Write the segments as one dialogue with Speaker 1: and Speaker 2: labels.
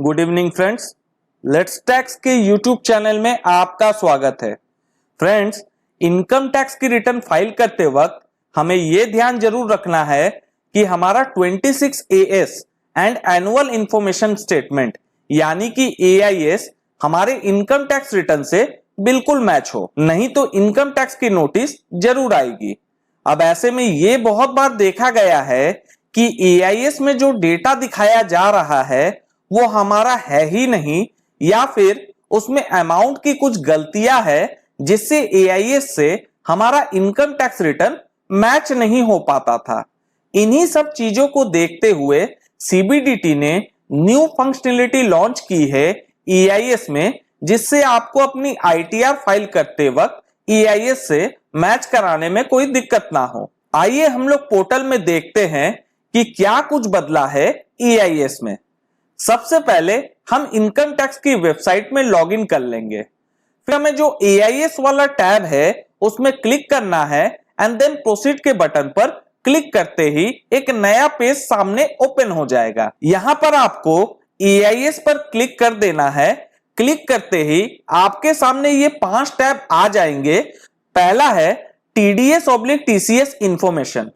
Speaker 1: Good evening friends, let's tax के YouTube channel में आपका स्वागत है। फ्रेंड्स, इनकम टैक्स की रिटर्न फाइल करते वक्त हमें यह ध्यान जरूर रखना है कि हमारा 26 AS and annual information statement यानी कि AIS हमारे इनकम टैक्स रिटर्न से बिल्कुल मैच हो, नहीं तो इनकम टैक्स की नोटिस जरूर आएगी। अब ऐसे में यह बहुत बार देखा गया है कि AIS में जो डेटा दिखाया जा रहा है वो हमारा है ही नहीं, या फिर उसमें अमाउंट की कुछ गलतियां है जिससे AIS से हमारा इनकम टैक्स रिटर्न मैच नहीं हो पाता था। इन्हीं सब चीजों को देखते हुए CBDT ने न्यू फंक्शनलिटी लॉन्च की है AIS में, जिससे आपको अपनी ITR फाइल करते वक्त AIS से मैच कराने में कोई दिक्कत ना हो। आइए हम लोग पोर्टल में देखते हैं कि क्या कुछ बदला है AIS में। सबसे पहले हम इनकम टैक्स की वेबसाइट में लॉगिन कर लेंगे। फिर हमें जो AIS वाला टैब है उसमें क्लिक करना है एंड देन प्रोसीड के बटन पर क्लिक करते ही एक नया पेज सामने ओपन हो जाएगा। यहां पर आपको AIS पर क्लिक कर देना है। क्लिक करते ही आपके सामने ये 5 टैब आ जाएंगे। पहला है TDS/TCS इंफॉर्मेशन,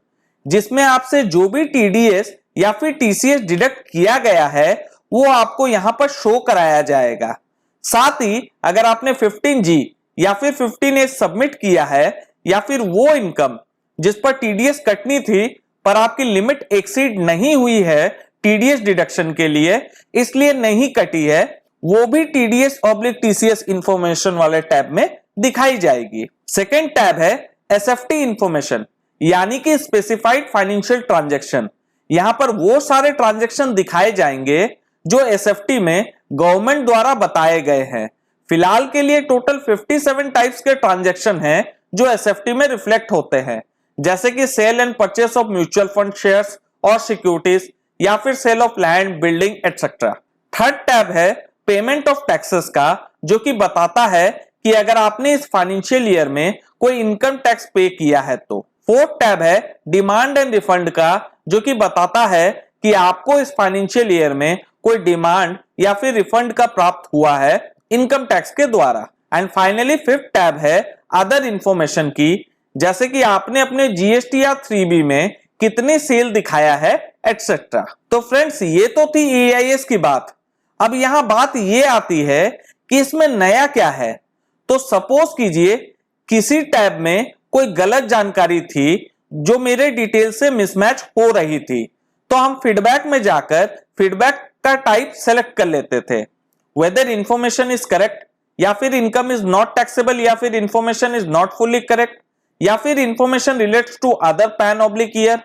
Speaker 1: जिसमें आपसे जो भी TDS या फिर TCS डिडक्ट किया गया है वो आपको यहां पर शो कराया जाएगा। साथ ही अगर आपने 15G या फिर 15A सबमिट किया है या फिर वो इनकम जिस पर TDS कटनी थी पर आपकी लिमिट एक्सीड नहीं हुई है TDS डिडक्शन के लिए, इसलिए नहीं कटी है, वो भी TDS/TCS इंफॉर्मेशन वाले टैब में दिखाई जाएगी। सेकेंड टैब है SFT इंफॉर्मेशन यानी कि स्पेसिफाइड फाइनेंशियल ट्रांजैक्शन। यहां पर वो सारे ट्रांजैक्शन दिखाए जाएंगे जो SFT में गवर्नमेंट द्वारा बताए गए हैं। फिलहाल के लिए टोटल 57 टाइप्स के ट्रांजैक्शन हैं जो SFT में रिफ्लेक्ट होते हैं, जैसे कि sale and purchase of mutual fund shares और सिक्योरिटीज या फिर sale of land, building etcetera. Third tab है पेमेंट ऑफ टैक्सेस का, जो कि बताता है कि अगर आपने इस फाइनेंशियल ईयर में कोई इनकम टैक्स पे किया है तो। फोर्थ टैब है डिमांड एंड रिफंड का, जो कि बताता है कि आपको इस फाइनेंशियल ईयर में कोई डिमांड या फिर रिफंड का प्राप्त हुआ है इनकम टैक्स के द्वारा। एंड फाइनली फिफ्थ टैब है अदर इंफॉर्मेशन की, जैसे कि आपने अपने GST या 3B में कितने सेल दिखाया है एटसेट्रा। तो फ्रेंड्स, ये तो थी AIS की बात। अब यहां बात ये आती है कि इसमें नया क्या है। तो सपोज कीजिए किसी टैब में कोई गलत जानकारी थी जो मेरे डिटेल से मिसमैच हो रही थी, तो हम फीडबैक में जाकर फीडबैक का टाइप सेलेक्ट कर लेते थे, वेदर इंफॉर्मेशन इज करेक्ट या फिर इनकम इज नॉट टैक्सेबल या फिर information is not fully correct या फिर इंफॉर्मेशन रिलेट्स टू अदर PAN/ईयर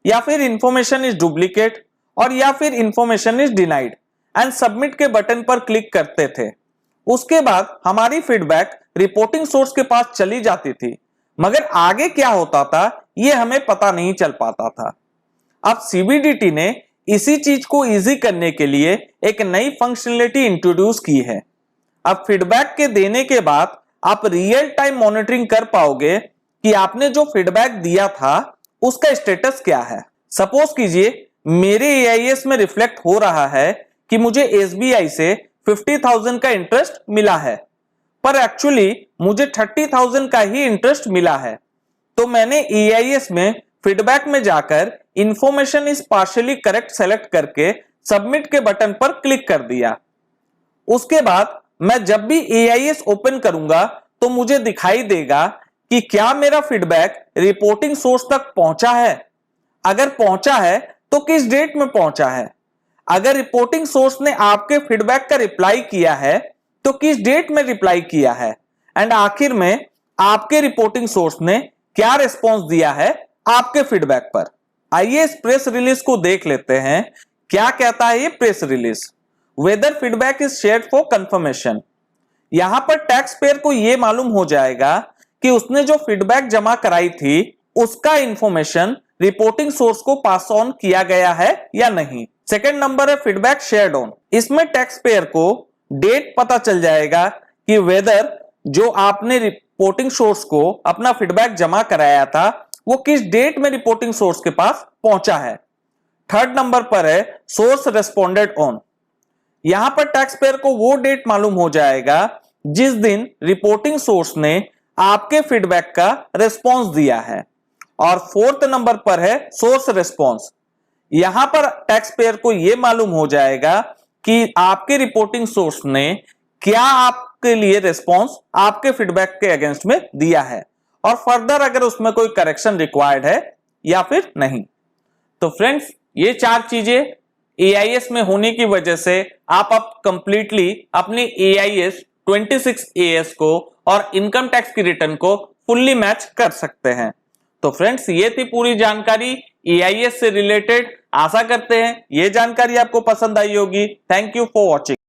Speaker 1: या फिर इंफॉर्मेशन इज डुप्लीकेट और या फिर information is denied, and submit के बटन पर क्लिक करते थे। उसके बाद हमारी फीडबैक रिपोर्टिंग सोर्स के पास चली जाती थी, मगर आगे क्या होता था यह हमें पता नहीं चल पाता था। अब CBDT ने इसी चीज को इजी करने के लिए एक नई फंक्शनलिटी इंट्रोड्यूस की है। अब फीडबैक के देने के बाद आप रियल टाइम मॉनिटरिंग कर पाओगे कि आपने जो फीडबैक दिया था उसका स्टेटस क्या है। सपोज कीजिए मेरे AIS में रिफ्लेक्ट हो रहा है कि मुझे SBI से 50,000 का इंटरेस्ट मिला है, पर एक्चुअली मुझे 30,000 का ही इंटरेस्ट मिला है। तो मैंने AIS में फीडबैक में जाकर information is partially correct select करके सबमिट के बटन पर क्लिक कर दिया। उसके बाद मैं जब भी AIS ओपन करूंगा तो मुझे दिखाई देगा कि क्या मेरा फीडबैक रिपोर्टिंग सोर्स तक पहुंचा है। अगर पहुंचा है तो किस डेट में पहुंचा है। अगर रिपोर्टिंग सोर्स ने आपके फीडबैक का रिप्लाई किया है तो किस डेट में रिप्लाई किया है, एंड आखिर में आपके रिपोर्टिंग सोर्स ने क्या रिस्पॉन्स दिया है आपके फीडबैक पर। आइए इस प्रेस रिलीज को देख लेते हैं। क्या कहता है ये press release. Whether feedback is shared for confirmation. यहां पर टैक्स पेयर को यह मालूम हो जाएगा कि उसने जो फीडबैक जमा कराई थी उसका इंफॉर्मेशन रिपोर्टिंग सोर्स को पास ऑन किया गया है या नहीं। सेकेंड नंबर है फीडबैक शेयर्ड ऑन। इसमें टैक्स पेयर को डेट पता चल जाएगा कि वेदर जो आपने रिपोर्टिंग सोर्स को अपना फीडबैक जमा कराया था वो किस डेट में रिपोर्टिंग सोर्स के पास पहुंचा है। थर्ड नंबर पर है सोर्स रेस्पोंडेड ऑन। यहां पर टैक्स पेयर को वो डेट मालूम हो जाएगा जिस दिन रिपोर्टिंग सोर्स ने आपके फीडबैक का रिस्पॉन्स दिया है। और फोर्थ नंबर पर है सोर्स रिस्पॉन्स। यहां पर टैक्स पेयर को यह मालूम हो जाएगा कि आपके रिपोर्टिंग सोर्स ने क्या आपके लिए रिस्पॉन्स आपके फीडबैक के अगेंस्ट में दिया है और फर्दर अगर उसमें कोई करेक्शन रिक्वायर्ड है या फिर नहीं। तो फ्रेंड्स, ये 4 चीजें एआईएस में होने की वजह से आप अब कंप्लीटली अपनी एआईएस 26 एएस को और इनकम टैक्स की रिटर्न को फुल्ली मैच कर सकते हैं। तो फ्रेंड्स, ये थी पूरी जानकारी एआईएस से रिलेटेड। आशा करते हैं ये जानकारी आपको पसंद आई होगी। Thank you for watching.